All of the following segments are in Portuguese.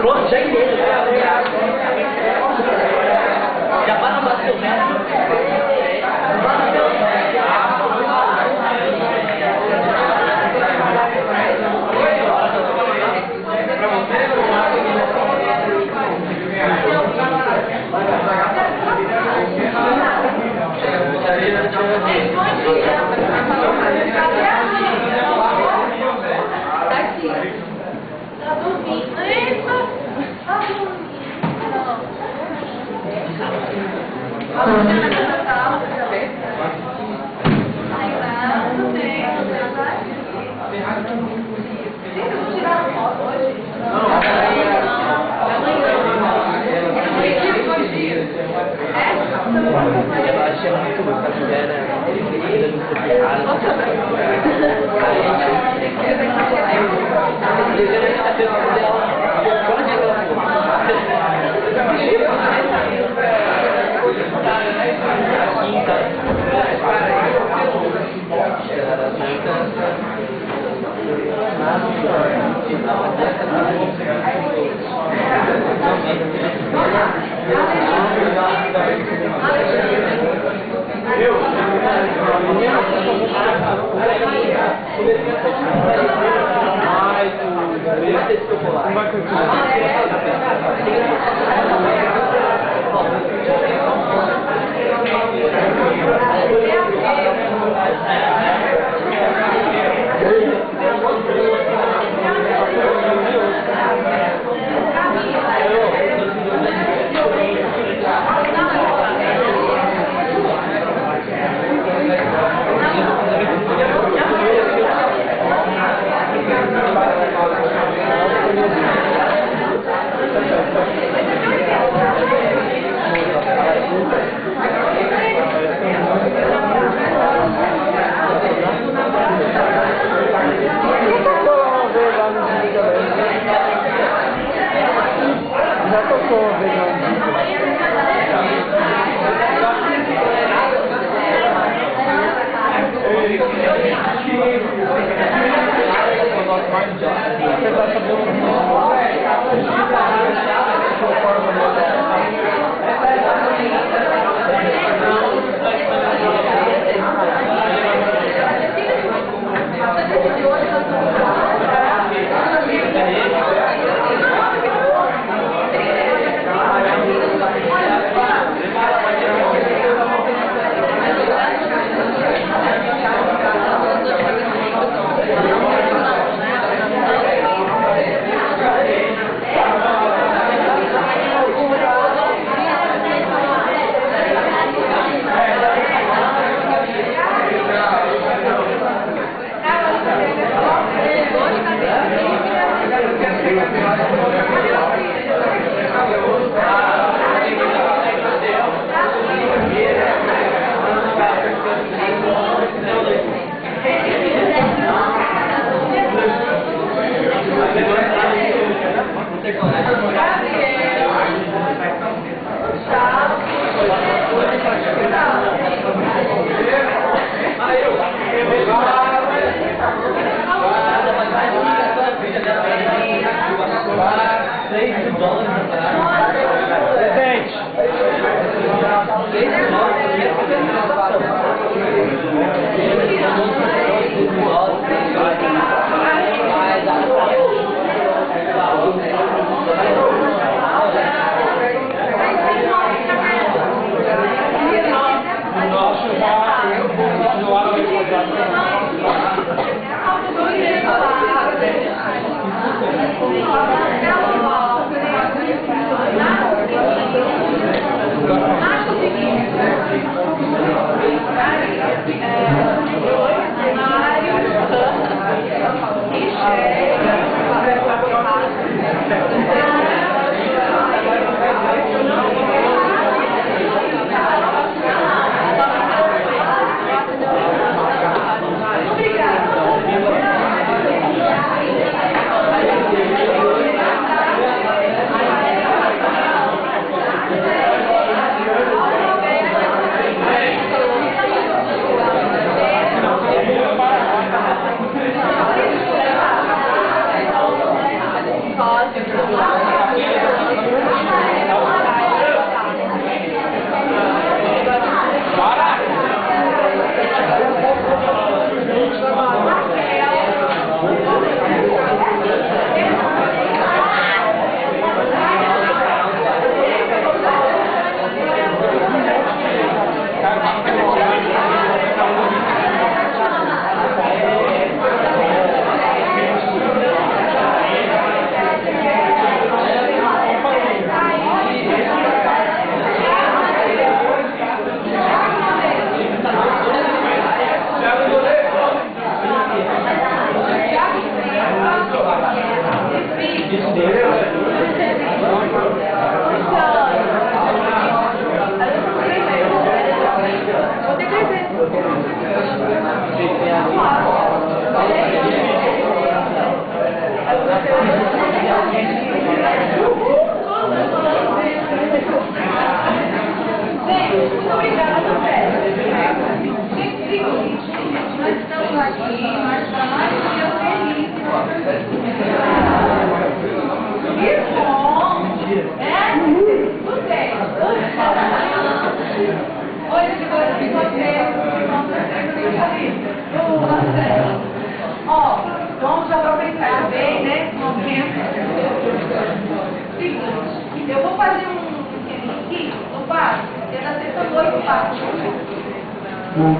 Pronto, já entendo. Já vai no Brasil, né?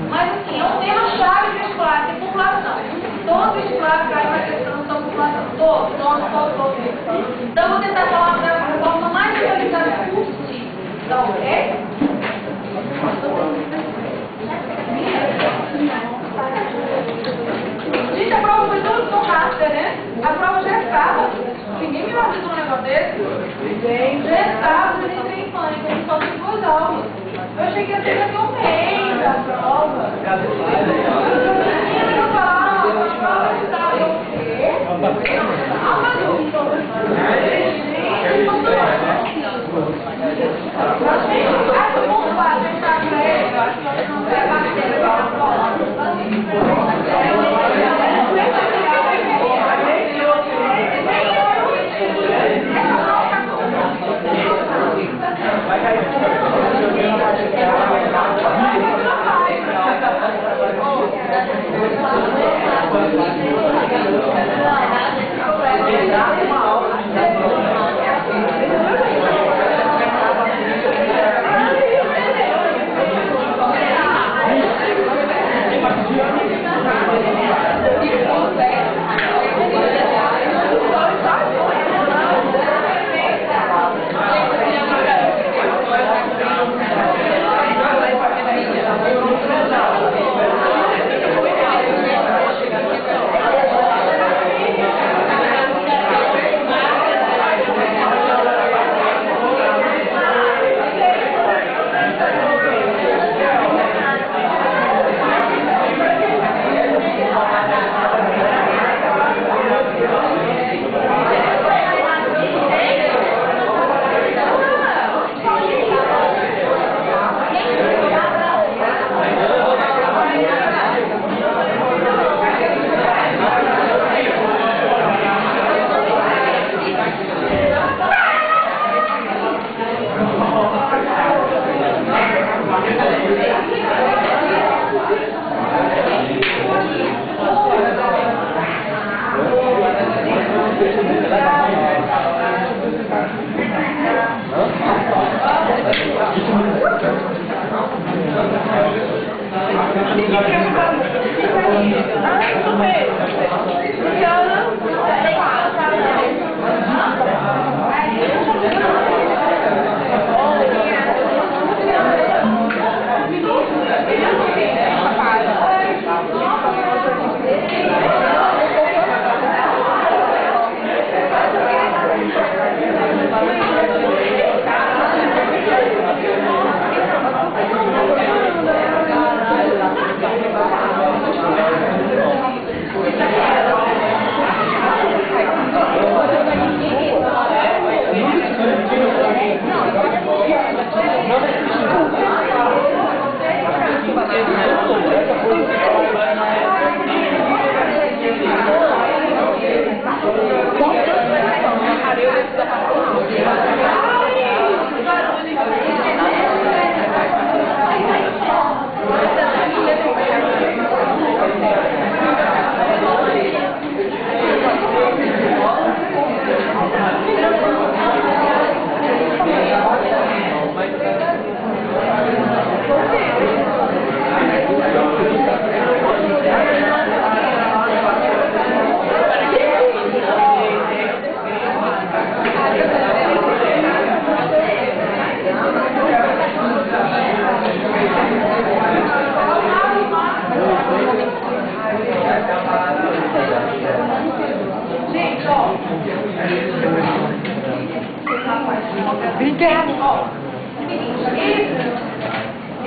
Mas assim, é um tema-chave de vestibular, tem população. Todo vestibular cai na questão da população. Todos. Então, eu vou tentar falar da forma mais atualizada possível. Tá ok? Gente, a prova foi toda tão rápida, né? A prova já estava. Ninguém me avisou um negócio desse. Já estava, eu entrei em pânico. A gente só tem 2 aulas. Eu achei que ia ter até um mês a prova. Menina, falaram, a prova estava o quê? Sábado? Acho que vamos lá, deixar pra ele. Eu acho que nós não vai bater na prova.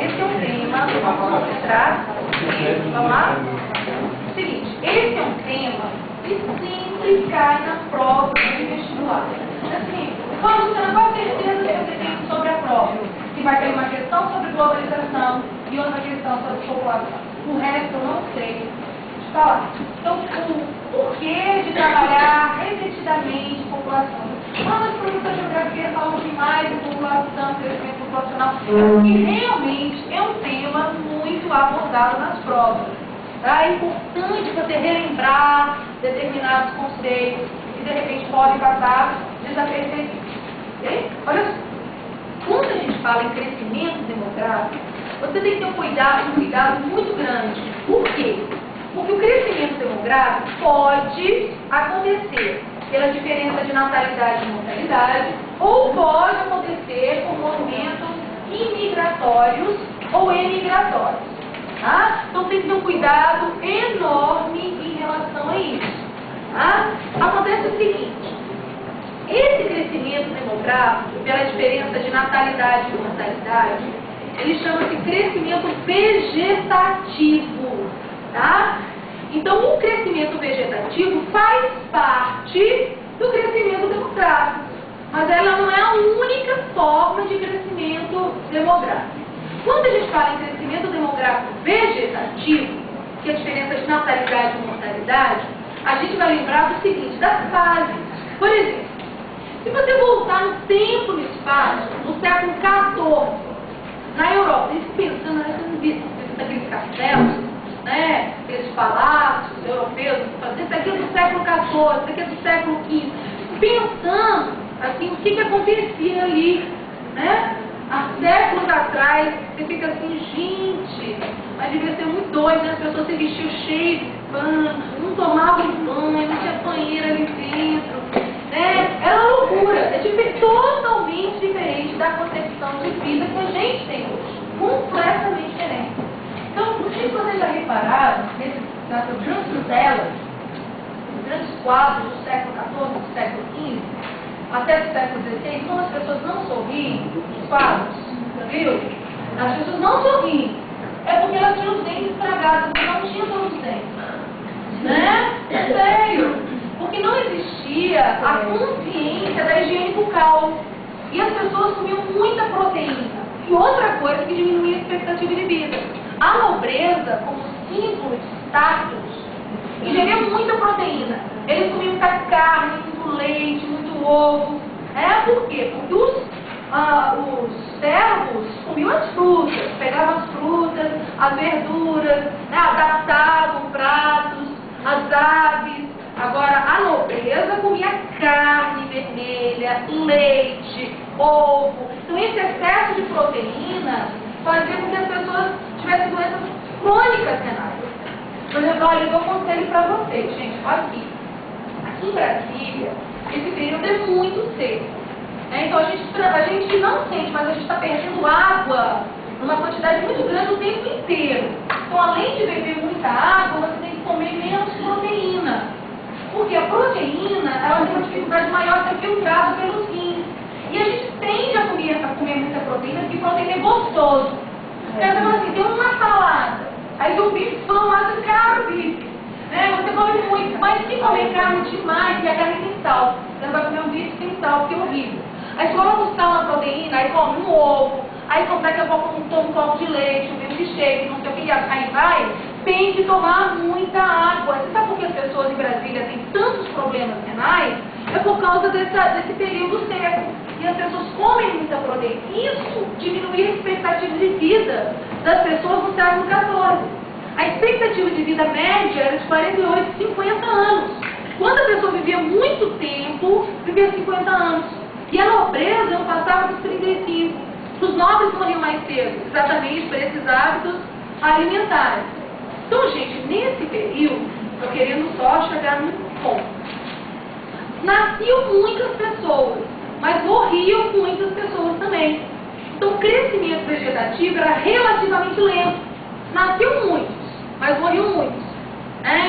Esse é um tema, vamos lá? Seguinte, esse é um tema que sempre cai na prova de vestibular. Assim, qual certeza que você tem sobre a prova? Que vai ter uma questão sobre globalização e outra questão sobre população. O resto eu não sei te falar. Então, o porquê de trabalhar repetidamente população? Quando os professores de geografia falam demais de população, crescimento populacional, que realmente é um tema muito abordado nas provas. Tá? É importante você relembrar determinados conceitos que de repente podem passar desapercebidos. Okay? Olha só, quando a gente fala em crescimento demográfico, você tem que ter um cuidado muito grande. Por quê? Porque o crescimento demográfico pode acontecer pela diferença de natalidade e mortalidade, ou pode acontecer por movimentos imigratórios ou emigratórios. Tá? Então tem que ter um cuidado enorme em relação a isso. Tá? Acontece o seguinte: esse crescimento demográfico, pela diferença de natalidade e mortalidade, ele chama-se crescimento vegetativo. Tá? Então, o crescimento vegetativo faz parte do crescimento demográfico, mas ela não é a única forma de crescimento demográfico. Quando a gente fala em crescimento demográfico vegetativo, que é a diferença de natalidade e mortalidade, a gente vai lembrar do seguinte, das fases. Por exemplo, se você voltar no tempo e no espaço, no século XIV, na Europa, eles pensando naqueles castelos, né, aqueles palácios europeus, isso aqui é do século XIV, isso aqui é do século XV, pensando assim, o que acontecia ali, né? Há séculos atrás, você fica assim, gente, mas devia ser muito doido, né? As pessoas se vestiam cheias de pano, não tomavam banho, não tinha banheiro ali dentro, né? Era uma loucura, é totalmente diferente da concepção de vida que a gente tem hoje, completamente diferente. Então, não sei se vocês já repararam, nessas grandes telas, os grandes quadros do século XIV, do século XV, até do século XVI, como as pessoas não sorriem, os quadros, viu? As pessoas não sorriem. É porque elas tinham os dentes estragados, porque não tinham todos os dentes. Né? É sério. Porque não existia a consciência da higiene bucal. E as pessoas comiam muita proteína. E outra coisa que diminuía a expectativa de vida. A nobreza, como símbolo de status, ingeria muita proteína. Eles comiam muita carne, muito leite, muito ovo. Por quê? Porque os servos comiam as frutas, pegavam as frutas, as verduras, né, adaptavam pratos, as aves. Agora, a nobreza comia carne vermelha, leite, ovo. Então, esse excesso de proteína fazia com que as pessoas tivessem doenças crônicas renais. Por exemplo, olha, eu dou um conselho para vocês, gente, olha aqui. Aqui em Brasília, esse período é muito seco. Então, a gente não sente, mas a gente está perdendo água numa quantidade muito grande o tempo inteiro. Então, além de beber muita água, você tem que comer menos proteína. Porque a proteína, ela tem uma dificuldade maior de ser filtrada pelos rins. E a gente tende a comer muita proteína, porque proteína é gostoso. Então, você fala assim, tem uma salada, aí tem um bifão lá do caro bife. Você come muito, mas se comer carne demais, e a carne tem sal, você não vai comer um bife sem sal, porque é horrível. Aí você coloca um sal na proteína, aí come um ovo, aí daqui a pouco toma um copo de leite, um milkshake, não sei o que, aí vai, tem que tomar muita água. Você sabe por que as pessoas em Brasília têm tantos problemas renais? É por causa desse período seco. E as pessoas comem muita proteína. Isso diminuía a expectativa de vida das pessoas no século XIV. A expectativa de vida média era de 48, 50 anos. Quando a pessoa vivia muito tempo, vivia 50 anos. E a nobreza não passava dos 35. Os nobres morriam mais cedo, exatamente por esses hábitos alimentares. Então, gente, nesse período, eu querendo só chegar num ponto. Nasciam muitas pessoas, mas morriam muitas pessoas também. Então, o crescimento vegetativo era relativamente lento. Nasciam muitos, mas morriam muitos.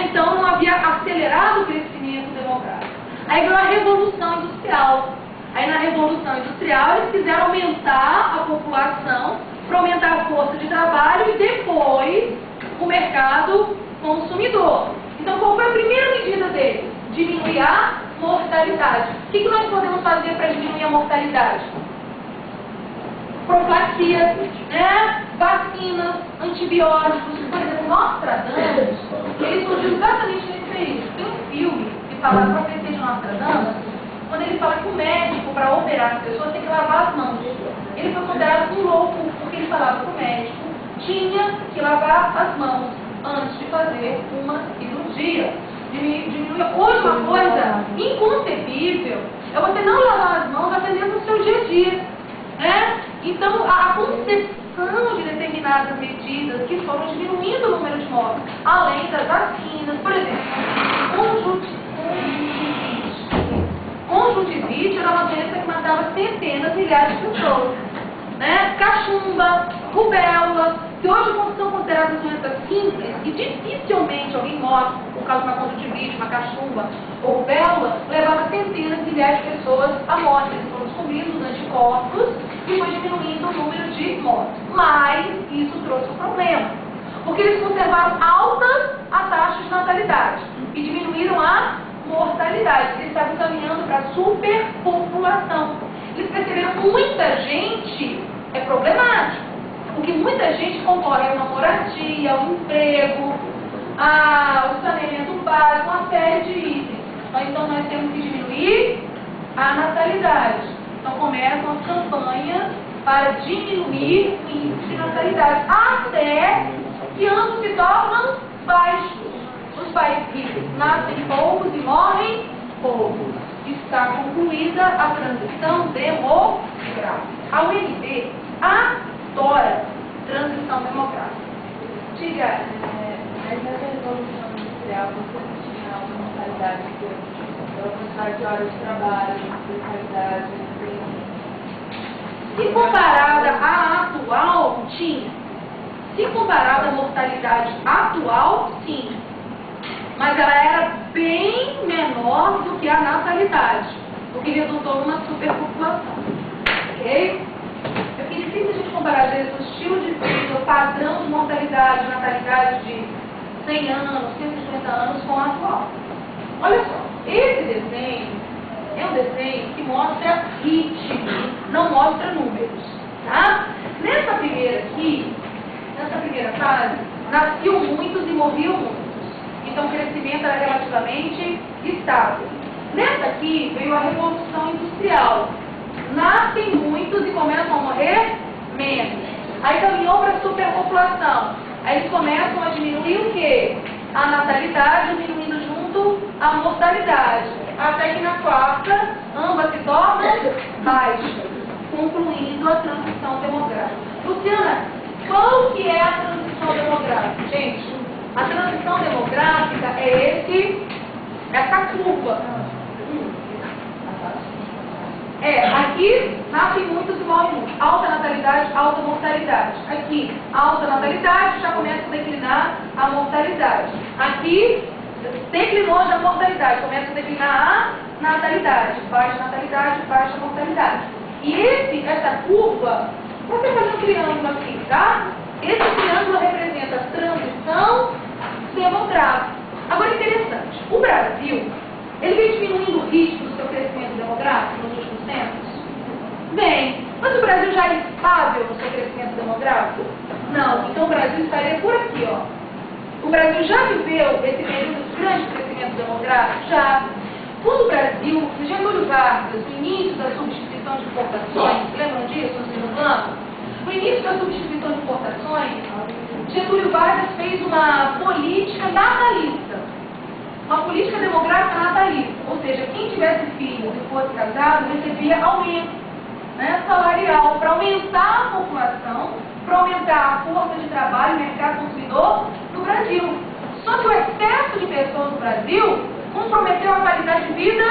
Então, não havia acelerado o crescimento demográfico. Aí veio a Revolução Industrial. Aí, na Revolução Industrial, eles quiseram aumentar a população para aumentar a força de trabalho e depois o mercado consumidor. Então, qual foi a primeira medida deles? Diminuir a mortalidade. O que nós podemos fazer para diminuir a mortalidade? Profilaxia, vacinas, antibióticos. Por exemplo, Nostradamus, ele surgiu exatamente nesse período. Tem um filme que fala a profecia de Nostradamus, quando ele fala que o médico, para operar as pessoas, tem que lavar as mãos. Ele foi considerado um louco, porque ele falava que o médico tinha que lavar as mãos antes de fazer uma cirurgia. Hoje, uma coisa inconcebível é você não lavar as mãos até mesmo no seu dia a dia. Então, a concepção adoção de determinadas medidas que foram diminuindo o número de mortes, além das vacinas, por exemplo, conjuntivite era uma doença que matava centenas, milhares de pessoas, né? Cachumba, rubéola, que hoje são consideradas doenças simples e dificilmente alguém morre por causa de uma conjuntivite, uma cachumba ou rubéola, levava centenas de milhares de pessoas à morte. Eles foram descobrindo os anticorpos e foi diminuindo o número de mortes. Mas isso trouxe um problema, porque eles conservaram altas as taxas de natalidade e diminuíram a mortalidade. Eles estavam caminhando para a superpopulação. Eles perceberam que muita gente é problemático, porque muita gente concorre a uma moradia, ao emprego, ao saneamento básico, uma série de itens. Então nós temos que diminuir a natalidade. Então começam as campanhas para diminuir o índice de natalidade, até que ambos se tornam baixos. Os países ricos nascem poucos e morrem poucos. Está concluída a transição demográfica. A UNB adora transição demográfica. Diga. Mas nessa revolução industrial, você tinha uma mortalidade pela quantidade de horas de trabalho, precariedade, se comparada à atual, tinha. Se comparada à mortalidade atual, sim. Mas ela era bem menor do que a natalidade, o que resultou numa superpopulação. Ok? Eu queria que a gente comparar, às vezes, o estilo de vida, o padrão de mortalidade, natalidade de 100 anos, 150 anos com o atual. Olha só, esse desenho é um desenho que mostra ritmo, não mostra números, tá? Nessa primeira fase, nasciam muitos e morriam muitos. Então o crescimento era relativamente estável. Nessa aqui veio a Revolução Industrial. Nascem muitos e começam a morrer menos. Aí caminhou para a superpopulação. Aí eles começam a diminuir o quê? A natalidade, diminuindo junto a mortalidade. Até que na quarta, ambas se tornam baixas, concluindo a transição demográfica. Luciana, qual que é a transição demográfica? Gente, a transição demográfica é essa curva. Aqui nascem muitos e morrem muitos. Alta natalidade, alta mortalidade. Aqui, alta natalidade, já começa a declinar a mortalidade. Aqui, declinou a mortalidade, começa a declinar a natalidade. Baixa natalidade, baixa mortalidade. E essa curva, você faz um triângulo aqui, tá? Esse triângulo representa a transição demográfica. Agora, interessante, o Brasil, ele vem diminuindo o ritmo do seu crescimento demográfico nos últimos tempos? Bem, mas o Brasil já é estável no seu crescimento demográfico? Não, então o Brasil estaria por aqui, ó. O Brasil já viveu esse período de grande crescimento demográfico? Já. Quando o Brasil, Getúlio Vargas, no início da substituição de importações, lembram disso, no segundo plano? No início da substituição de importações, Getúlio Vargas fez uma política natalista, uma política demográfica natalista, ou seja, quem tivesse filhos e fosse casado recebia aumento, né, salarial, para aumentar a população, para aumentar a força de trabalho e mercado consumidor no Brasil. Só que o excesso de pessoas no Brasil comprometeu a qualidade de vida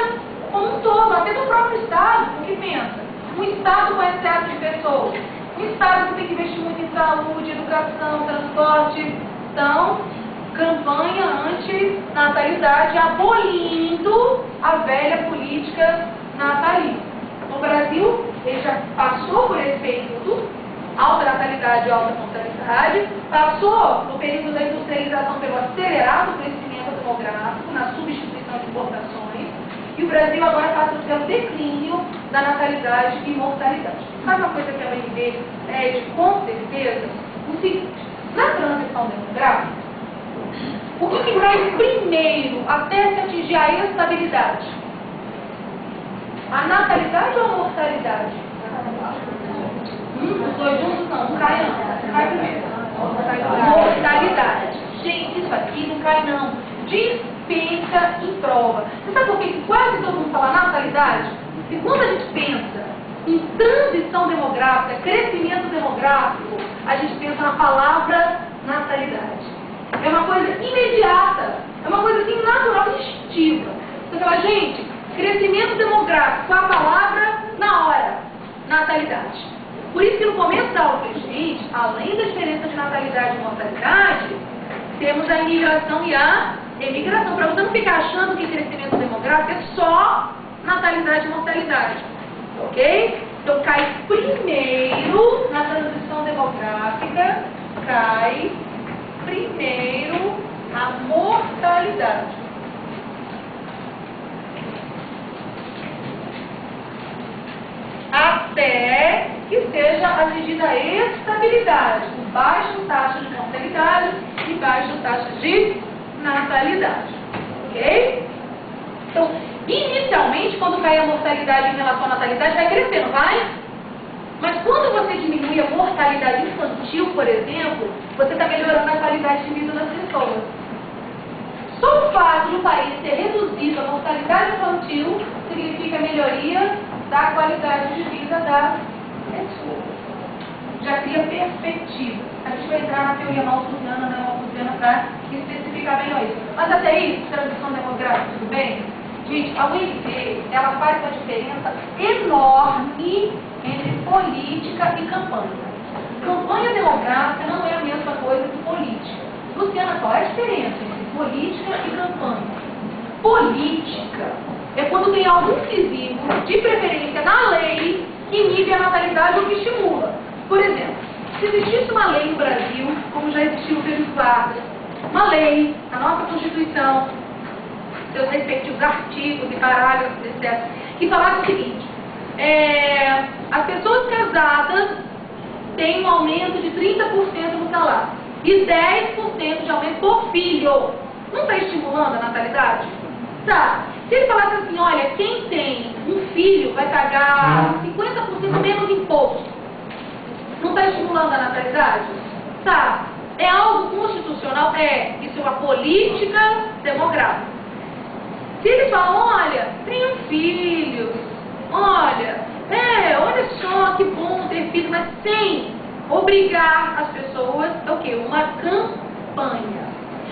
como um todo, até do próprio Estado. O que pensa? Um Estado com excesso de pessoas, um Estado que tem que investir muito em saúde, educação, transporte. Então, campanha anti-natalidade, abolindo a velha política natalista. O Brasil, ele já passou por esse período, alta natalidade e alta mortalidade, passou no período da industrialização pelo acelerado crescimento demográfico, na substituição de importações, e o Brasil agora passa pelo declínio da natalidade e mortalidade. Sabe uma coisa que a OMB pede com certeza? O seguinte, na transição demográfica, o que vem primeiro até se atingir a estabilidade? A natalidade ou a mortalidade? Os dois juntos não, não cai não. Cai primeiro. Mortalidade. Gente, isso aqui não cai não. Dispensa em prova. Você sabe por que quase todo mundo fala natalidade? E quando a gente pensa Em transição demográfica, crescimento demográfico, a gente pensa na palavra natalidade. É uma coisa imediata, é uma coisa assim natural, instintiva. Você fala, gente, crescimento demográfico, com a palavra na hora, natalidade. Por isso que no começo da aula, gente, além da diferença de natalidade e mortalidade, temos a imigração e a emigração, para você não ficar achando que crescimento demográfico é só natalidade e mortalidade. Ok? Então cai primeiro na transição demográfica, cai primeiro a mortalidade. Até que seja atingida a estabilidade, com baixa taxa de mortalidade e baixa taxa de natalidade. Ok? Então, inicialmente, quando cai a mortalidade em relação à natalidade, vai crescer, não vai? Mas quando você diminui a mortalidade infantil, por exemplo, você está melhorando a qualidade de vida das pessoas. Só o fato de o país ter reduzido a mortalidade infantil significa melhoria da qualidade de vida das pessoas. Já cria perspectiva. A gente vai entrar na teoria malthusiana, né, malthusiana para especificar melhor isso. Mas até aí, transição demográfica, tudo bem? Gente, a UNB, ela faz uma diferença enorme entre política e campanha. Campanha demográfica não é a mesma coisa que política. Luciana, qual é a diferença entre política e campanha? Política é quando tem algum incisivo, de preferência na lei, que inibe a natalidade ou que estimula. Por exemplo, se existisse uma lei no Brasil, como já existiu no período Vargas, uma lei, a nossa Constituição, seus respectivos artigos e parágrafos, etc., que falasse o seguinte: as pessoas casadas têm um aumento de 30% no salário e 10% de aumento por filho. Não está estimulando a natalidade? Tá. Se ele falasse assim, olha, quem tem um filho vai pagar 50% menos imposto, não está estimulando a natalidade? Tá. É algo constitucional? É. Isso é uma política demográfica. Se ele fala, olha, tenho filhos, olha só que bom ter filho, mas sem obrigar as pessoas, é o quê? Uma campanha.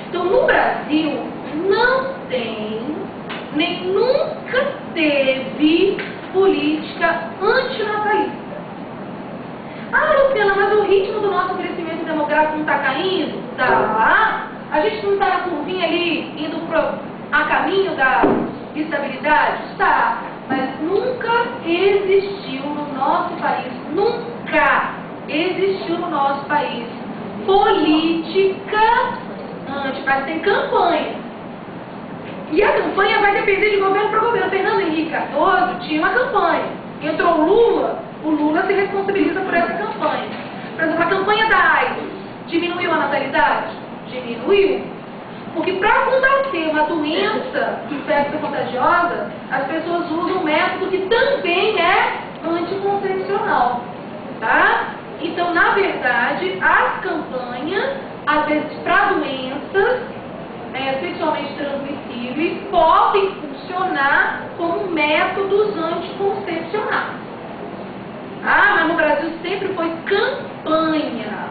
Então, no Brasil, não tem, nem nunca teve política antinatalista. Ah, Luciana, mas o ritmo do nosso crescimento demográfico não está caindo? Tá. A gente não está na curvinha ali, indo a caminho da estabilidade? Tá. Mas nunca existiu no nosso país, nunca existiu no nosso país política mas tem campanha. E a campanha vai depender de governo para governo. Fernando Henrique Cardoso tinha uma campanha. Entrou o Lula se responsabiliza por essa campanha. Por exemplo, a campanha da AIDS diminuiu a natalidade? Diminuiu. Porque para combater uma doença infecto-contagiosa, as pessoas usam um método que também é anticoncepcional. Tá? Então, na verdade, as campanhas, às vezes para doenças sexualmente transmissíveis, podem funcionar como métodos anticoncepcionais. Ah, mas no Brasil sempre foi campanha.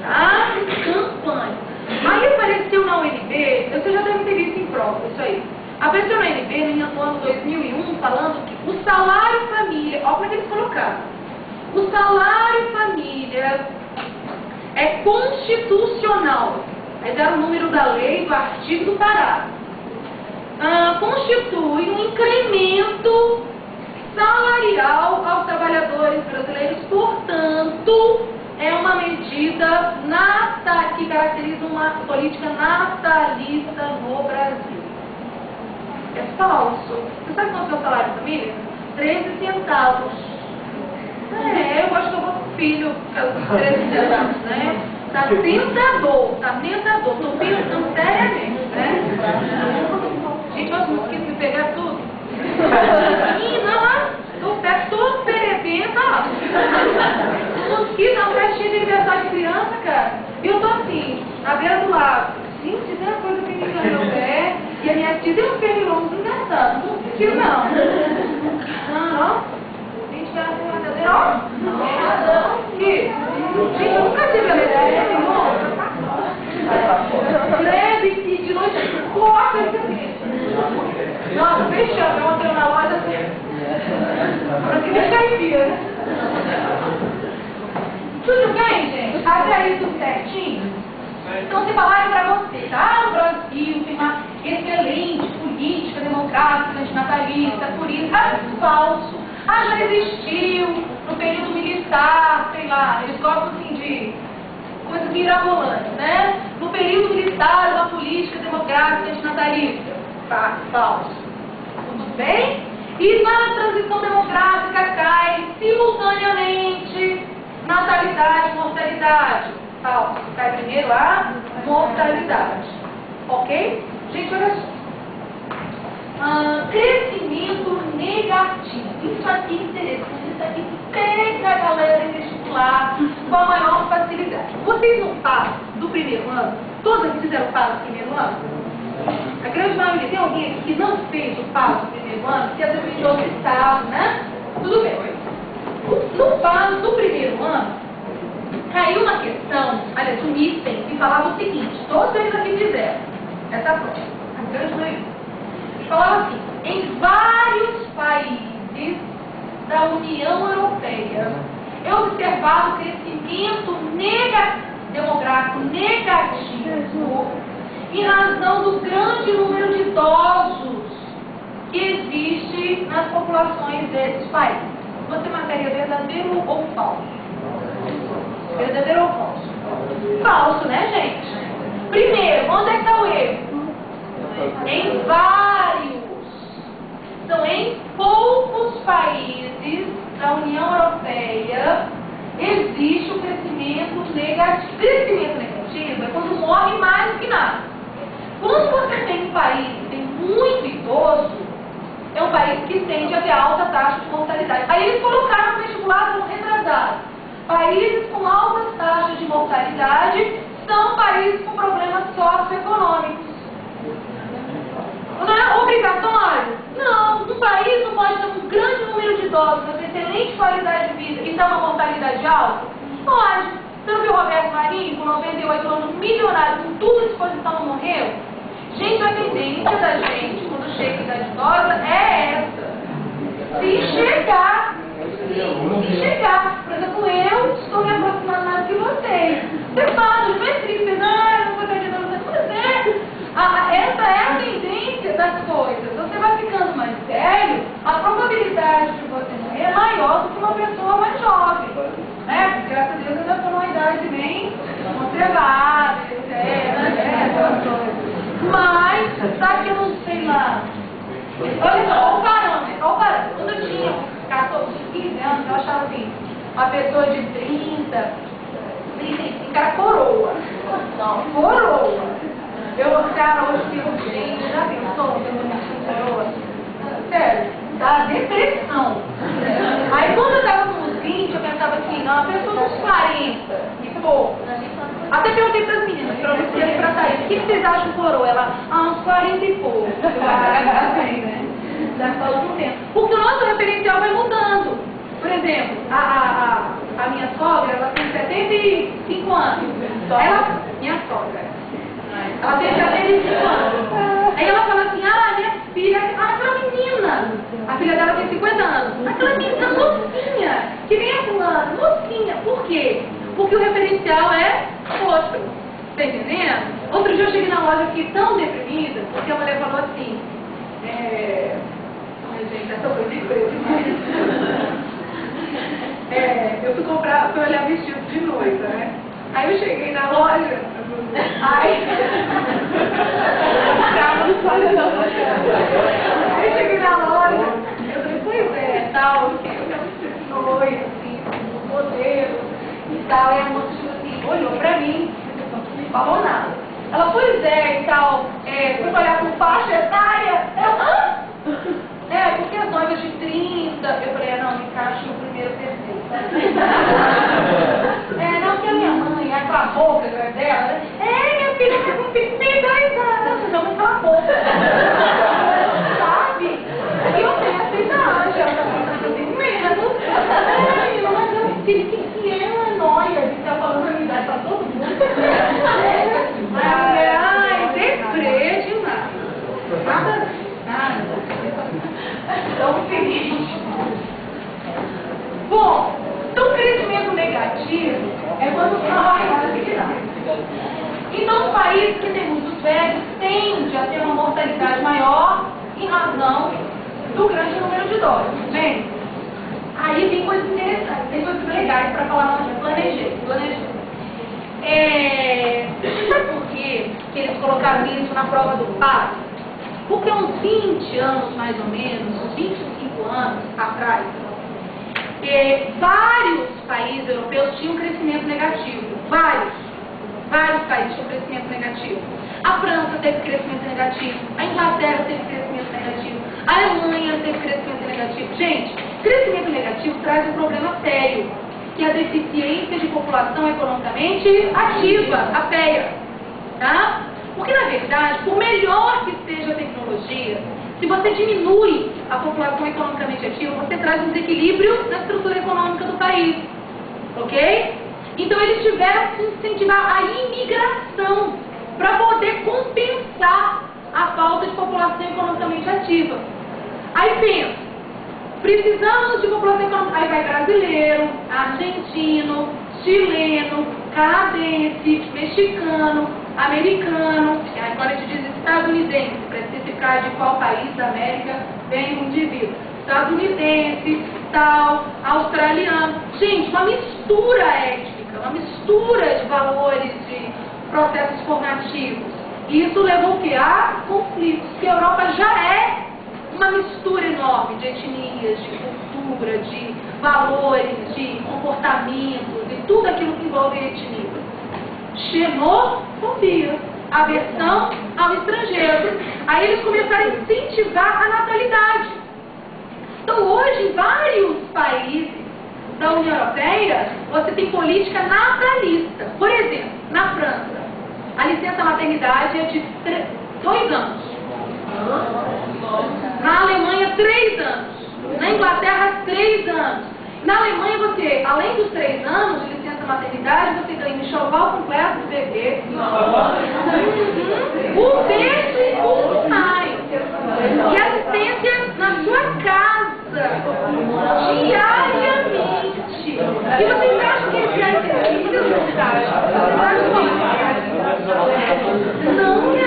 Tá? Campanha. Aí apareceu na UNB, você já deve ter visto em prova isso aí. Apareceu na UNB no ano 2001 falando que o salário família, olha como é que eles colocaram. O salário família é constitucional. Aí deram o número da lei, do artigo do parágrafo. Constitui um incremento salarial aos trabalhadores brasileiros, portanto, é uma medida que caracteriza uma política natalista no Brasil. É falso. Você sabe quanto é o salário de família? 13 centavos. Eu acho que eu vou com filho com 13 centavos, né? Tá tentador. Tô pensando seriamente, né? Gente, os mosquitos me pegar tudo. O pé todo perebento, ó. Mosquito, é um festinha de aniversário de criança, cara. E eu tô assim, na beira do lago. Gente, tem uma coisa que me engana meu pé. E a minha tia tem um pernilongo engraçado. Não sentiu, não. Não. Gente, devia, né? Tudo bem, gente? Até aí tudo certinho? Então, se falarem para você, tá? No Brasil tem uma excelente política democrática, antinatalista, por isso, falso. Já existiu no período militar, sei lá, eles gostam assim de coisas mirabolantes, né? No período militar, uma política democrática antinatalista. Falso. Tudo bem? E na transição democrática cai simultaneamente natalidade e mortalidade. Falso. Cai primeiro a mortalidade. Ok? Gente, olha só. Crescimento negativo. Isso aqui é interessante. Isso aqui pega a galera em vestibular com a maior facilidade. Vocês não passam do primeiro ano? Todos aqui fizeram passo do primeiro ano? A grande maioria. Tem alguém aqui que não fez o passo do primeiro ano? Que às vezes vem de outro estado, né? Tudo bem. No passo do primeiro ano, caiu uma questão, aliás, um item, que falava o seguinte: todos eles aqui fizeram essa prova. A grande maioria. Falava assim: em vários países da União Europeia é observado o crescimento demográfico negativo em razão do grande número de idosos que existe nas populações desses países. Você marcaria verdadeiro ou falso? Verdadeiro ou falso? Falso, né, gente? Primeiro, onde é que está o erro? Em vários. Então, em poucos países da União Europeia existe o crescimento negativo. Crescimento negativo é quando morre mais do que nada. Quando você tem um país que tem muito idoso, é um país que tende a ter alta taxa de mortalidade. Aí eles colocaram no vestibular como retrasado. Países com altas taxas de mortalidade são países com problemas socioeconômicos. Não é obrigatório? Não. Um país não pode ter um grande número de idosos, com excelente qualidade de vida e ter uma mortalidade alta? Pode. Você não viu o Roberto Marinho, com 98 anos, milionário, com tudo à disposição, não morreu? Gente, a tendência da gente, quando chega a idade idosa, é essa. Se chegar. Por exemplo, eu estou me aproximando mais que vocês. Você fala, não é triste, não vou ter de novo. Essa é a tendência das coisas. Você vai ficando mais velho, a probabilidade de você morrer é maior do que uma pessoa mais jovem. Né? Porque, graças a Deus, eu já estou numa idade bem conservada, etc. Mas, sabe que eu não sei lá. Olha só, olha o parâmetro. Quando eu tinha 14, 15 anos, eu achava assim, uma pessoa de 30, 35 era coroa. Não, coroa. Cara, hoje fico, gente, já pensou que eu não coroa? Sério, dá depressão. Aí quando eu tava com uns 20, eu pensava assim, não, uma pessoa uns 40 e pouco. Até perguntei para as meninas, para você e para a Thaís, o que vocês acham coroa? Ela, uns 40 e pouco. Né? Já falou um tempo. Porque o nosso referencial vai mudando. Por exemplo, a minha sogra, ela tem 75 anos. Minha sogra. Ela tem 75 anos. Aí ela fala assim, minha filha, aquela menina. A filha dela tem 50 anos. Aquela menina mocinha, que vem a fulana, mocinha. Por quê? Porque o referencial é outro. Tá entendendo? Outro dia eu cheguei na loja aqui tão deprimida, porque a mulher falou assim, gente, essa coisa de preço demais. Eu fui olhar vestido de noiva, né? Aí eu cheguei na loja, aí eu cheguei na loja, eu falei, pois é, tal, eu quero vestido de noiva, assim, modelo e tal, e a moça chegou assim, olhou pra mim, não falou nada. Ela, pois é, e tal, fui olhar por faixa etária, porque as noivas de 30, eu falei, não, me encaixa no primeiro perfil. Não, porque a minha mãe, aquela boca dela, minha filha, você com 32 anos, não, mas cala a boca. Sabe? E eu tenho essa idade, ela tá pensando que eu tenho menos. Mas eu filho, que é uma nóia de estar falando a minha idade pra todo mundo. Aí a mulher, deprê demais. Nada. Então, o seguinte. negativo é quando morre a criança. Então, os países que têm muitos velhos tendem a ter uma mortalidade maior em razão do grande número de idosos. Bem, aí tem coisas interessantes, tem coisas legais para falar no planejei. Sabe por que eles colocaram isso na prova do PAS? Porque uns 20 anos, mais ou menos, uns 25 anos atrás, vários países europeus tinham crescimento negativo. Vários países tinham crescimento negativo. A França teve crescimento negativo, a Inglaterra teve crescimento negativo, a Alemanha teve crescimento negativo. Gente, crescimento negativo traz um problema sério, que é a deficiência de população economicamente ativa, a PEA. Tá? Porque, na verdade, por melhor que seja a tecnologia, se você diminui a população economicamente ativa, você traz um desequilíbrio na estrutura econômica do país. Ok? Então, eles tiveram que incentivar a imigração para poder compensar a falta de população economicamente ativa. Aí pensa, precisamos de população econômica. Aí vai brasileiro, argentino, chileno, canadense, mexicano, americano, e agora a gente diz estadunidense, para especificar de qual país da América vem o indivíduo. Estadunidense, tal, australiano. Gente, uma mistura étnica, uma mistura de valores, de processos formativos. E isso levou o quê? A conflitos, porque a Europa já é uma mistura enorme de etnias, de cultura, de valores, de comportamentos e tudo aquilo que envolve etnia. Xenofobia, aversão ao estrangeiro. Aí eles começaram a incentivar a natalidade. Então hoje, em vários países da União Europeia, você tem política natalista. Por exemplo, na França, a licença maternidade é de 2 anos. Na Alemanha, 3 anos. Na Inglaterra, 3 anos. Na Alemanha, você, além dos 3 anos de licença maternidade, você ganha um enxoval completo do bebê, o berço e o primário, e assistência na sua casa, diariamente. E vocês acham que esse assistência não é?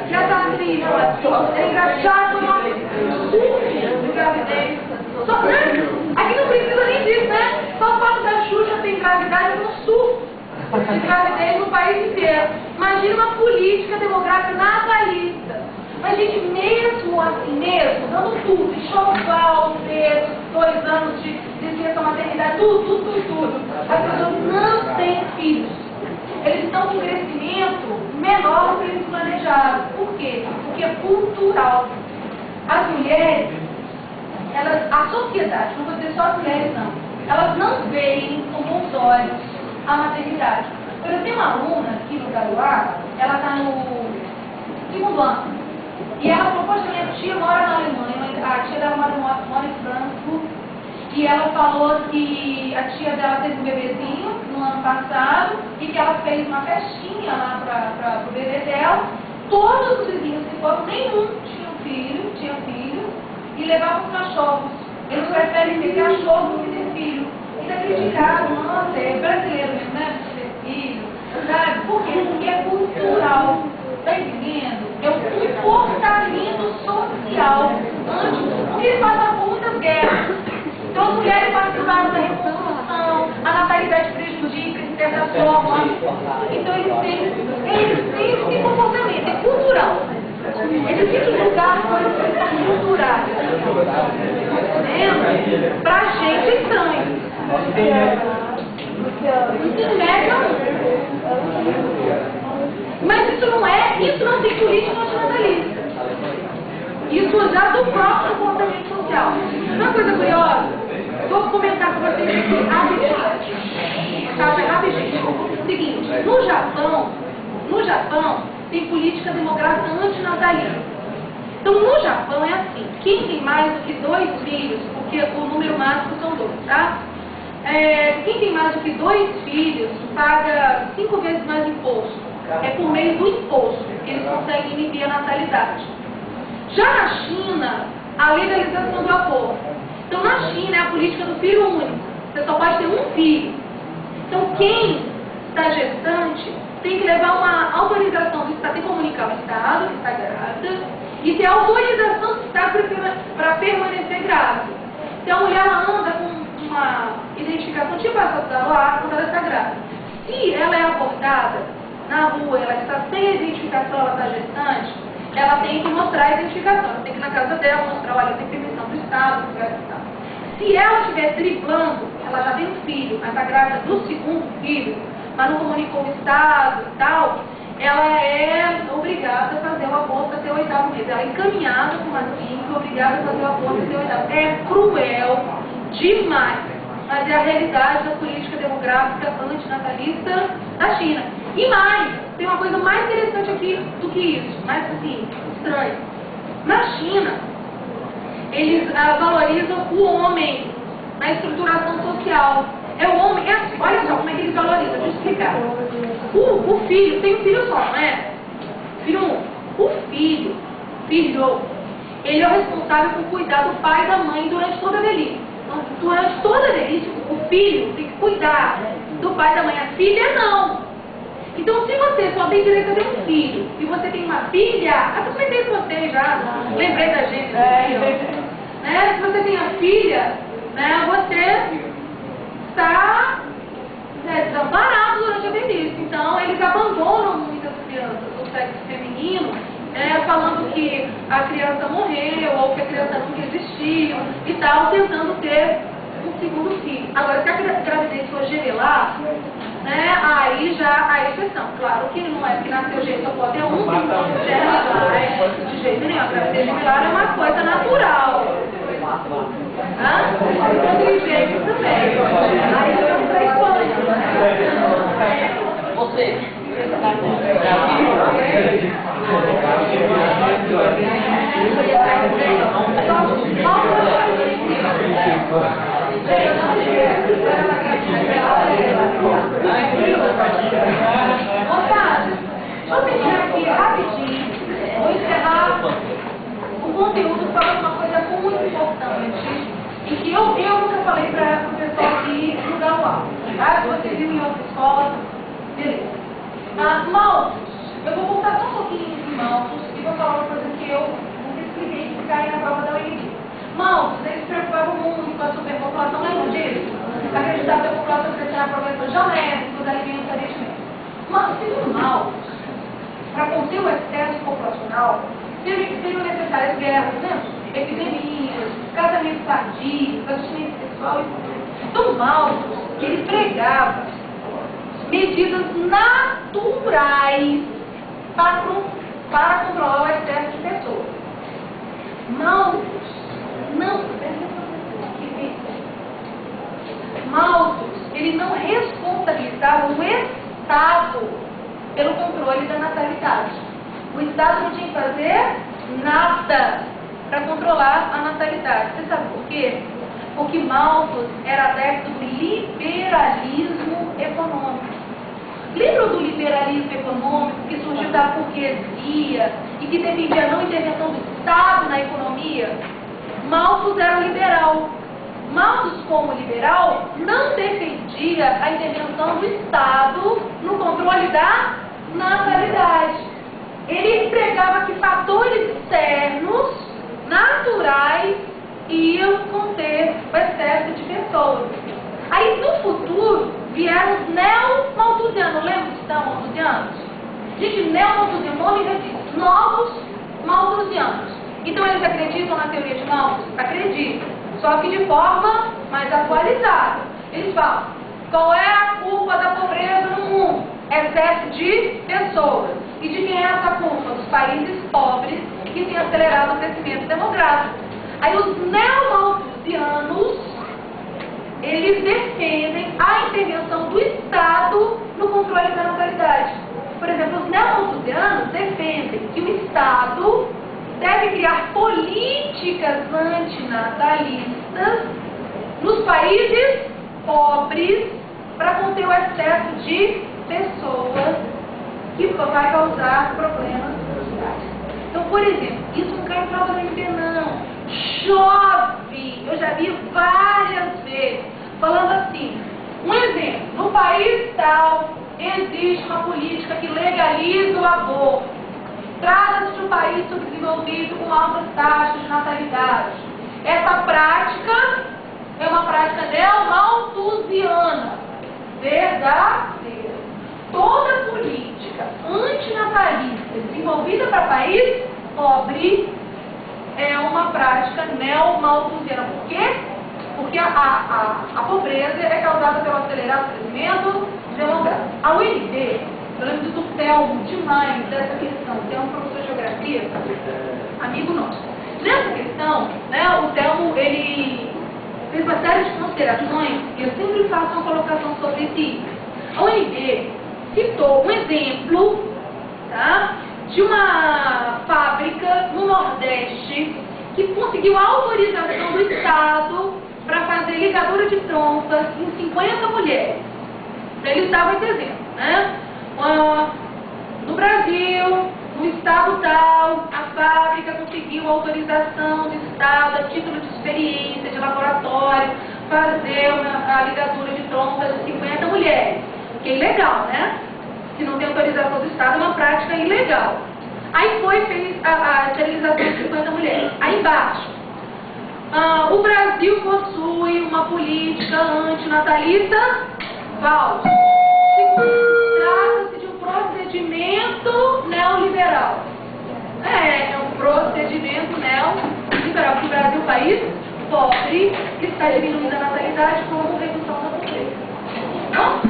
E a atriz é engraçada, uma surge de gravidez. Só, né? Aqui não precisa nem disso, né? Só o fato da Xuxa ter engravidado é um surto de gravidez no país inteiro. Imagina uma política demográfica natalista. Mas, gente, mesmo assim, mesmo, dando tudo, enxoval, dedo, 2 anos de licença maternidade, tudo, as pessoas não têm filhos. Eles estão com um crescimento menor do que eles planejaram. Por quê? Porque é cultural. As mulheres, a sociedade, não vou dizer só as mulheres não, elas não veem com bons olhos a maternidade. Eu tenho uma aluna aqui no Garuá, ela está no 2º ano, e ela falou, poxa, minha tia mora na Alemanha, a tia dela mora em Frankfurt, e ela falou que a tia dela teve um bebezinho no ano passado e que ela fez uma festinha lá para o bebê dela. Todos os vizinhos que foram, nenhum tinha filho, e levavam os cachorros. Eles preferem ter cachorro do que ter filho. Isso é criticado, nossa, é brasileiro mesmo, né? Ter filho, sabe? Por quê? Porque é cultural. Está entendendo? É um comportamento social. Porque eles passam por muitas guerras. Então as mulheres participaram da reconstrução, a natalidade prejudica de certa forma. Então eles têm esse comportamento, é cultural. Eles têm que julgar coisas culturais. Entendeu? Pra gente é estranho. Mas isso não tem política antinatalista. Isso já do próprio comportamento social. Uma coisa curiosa, vou comentar com vocês aqui rapidinho. Seguinte, no Japão tem política demográfica antinatalista. Então no Japão é assim, quem tem mais do que 2 filhos, porque o número máximo são 2, tá? Quem tem mais do que 2 filhos paga 5 vezes mais imposto. É por meio do imposto que eles conseguem inibir a natalidade. Já na China, a legalização do aborto. Então, na China, é a política do filho único. Você só pode ter um filho. Então, quem está gestante tem que levar uma autorização do Estado, tem que comunicar ao Estado que está grávida e ter autorização do Estado para permanecer grávida. Então, a mulher ela anda com uma identificação tipo essa da LOA quando ela está grávida. Se ela é abortada na rua, ela está sem a identificação, ela está gestante, ela tem que mostrar a identificação, ela tem que ir na casa dela mostrar, olha, tem permissão do Estado, do Estado. Se ela estiver driblando, ela já tem um filho, mas está grávida do segundo filho, mas não comunicou o Estado e tal, ela é obrigada a fazer o aborto até o 8º mês. Ela é encaminhada com uma clínica, obrigada a fazer o aborto até o 8º mês. É cruel demais, mas é a realidade da política demográfica antinatalista da China. E mais, tem uma coisa mais interessante aqui do que isso, mais assim, estranho. Na China, eles valorizam o homem na estruturação social. É o homem, é assim, olha só como é que eles valorizam, deixa eu explicar. O filho, tem um filho só, não é? Filho único. O filho, ele é o responsável por cuidar do pai e da mãe durante toda a velhice. Então, durante toda a velhice, o filho tem que cuidar do pai e da mãe. A filha não. Então, se você só tem direito a ter um filho e você tem uma filha, até comentei com você já, lembrei da gente, né? Se você tem a filha, né, você está desamparado durante a velhice. Então, eles abandonam muitas crianças do sexo feminino, falando que a criança morreu ou que a criança nunca existiu e tal, tentando ter um segundo filho. Agora, se a gravidez for gemelar, né, aí já há exceção. Claro que não é que nasceu jeito, só pode ter um segundo gemelar, de jeito nenhum. A gravidez gemelar é uma coisa natural. Tem jeito também. Aí eu vou pra Espanha. Você. Deixa eu terminar aqui rapidinho. Vou encerrar o conteúdo falando uma coisa muito importante e que eu nunca falei para o pessoal aqui no Galo. Se você viu em outra escola, beleza. Malthus, eu vou voltar só um pouquinho em Malthus e vou falar uma coisa que eu nunca expliquei que cai na prova da UNB. Malthus, ele se preocupava muito com a superpopulação, lembra disso? Acreditava que a população crescerá problemas geométricos, alimentos, aritméticos. Mas, segundo Malthus, para conter o excesso populacional, seriam necessárias guerras, né? Epidemias, casamentos tardios, abstinência sexual e tudo. Então, Malthus, ele pregava medidas naturais para controlar o excesso de pessoas. Malthus, ele não responsabilizava o Estado pelo controle da natalidade. O Estado não tinha que fazer nada para controlar a natalidade. Você sabe por quê? Porque Malthus era adepto do liberalismo econômico. Lembram do liberalismo econômico que surgiu da burguesia e que dependia da não intervenção do Estado na economia? Malthus era liberal. Malthus, como liberal, não defendia a intervenção do Estado no controle da natalidade. Ele pregava que fatores externos, naturais, iam conter o excesso de pessoas. Aí, no futuro, vieram os neo-malthusianos. Lembra que são malthusianos? Gente, neo-malthusiano, nome já diz, novos malthusianos. Então, eles acreditam na teoria de Malthus? Acreditam, só que de forma mais atualizada. Eles falam, qual é a culpa da pobreza no mundo? Excesso de pessoas. E de quem é essa culpa? Dos países pobres que têm acelerado o crescimento demográfico. Aí os neo-malthusianos, eles defendem a intervenção do Estado no controle da natalidade. Por exemplo, os neo-malthusianos defendem que o Estado deve criar políticas antinatalistas nos países pobres para conter o excesso de pessoas que vai causar problemas sociais. Então, por exemplo, isso não cai em prova vi várias vezes, falando assim, um exemplo, no país tal existe uma política que legaliza o aborto. Trata-se de um país subdesenvolvido com altas taxas de natalidade. Essa prática é uma prática neomalthusiana, verdadeira. Toda política antinatalista desenvolvida para país pobre é uma prática neomalthusiana. Por quê? Porque a pobreza é causada pelo acelerado crescimento demográfico. A UNB, eu lembro do Telmo demais dessa questão. O Telmo, professor de geografia, amigo nosso. Nessa questão, né, o Telmo, ele fez uma série de considerações, e eu sempre faço uma colocação sobre isso. A UNB citou um exemplo, tá, de uma fábrica no Nordeste que conseguiu a autorização do Estado para fazer ligadura de trompas em 50 mulheres. Eles davam esse exemplo, né? No Brasil, no estado tal, a fábrica conseguiu a autorização do Estado, a título de experiência, de laboratório, fazer a ligadura de trompas de 50 mulheres. Que é ilegal, né? Se não tem autorização do Estado, é uma prática ilegal. Aí fez a esterilização de 50 mulheres. Aí embaixo, o Brasil possui uma política antinatalista falsa. Trata-se de um procedimento neoliberal. É um procedimento neoliberal, porque o Brasil é um país pobre, que está diminuindo a natalidade como redução da pobreza. Não?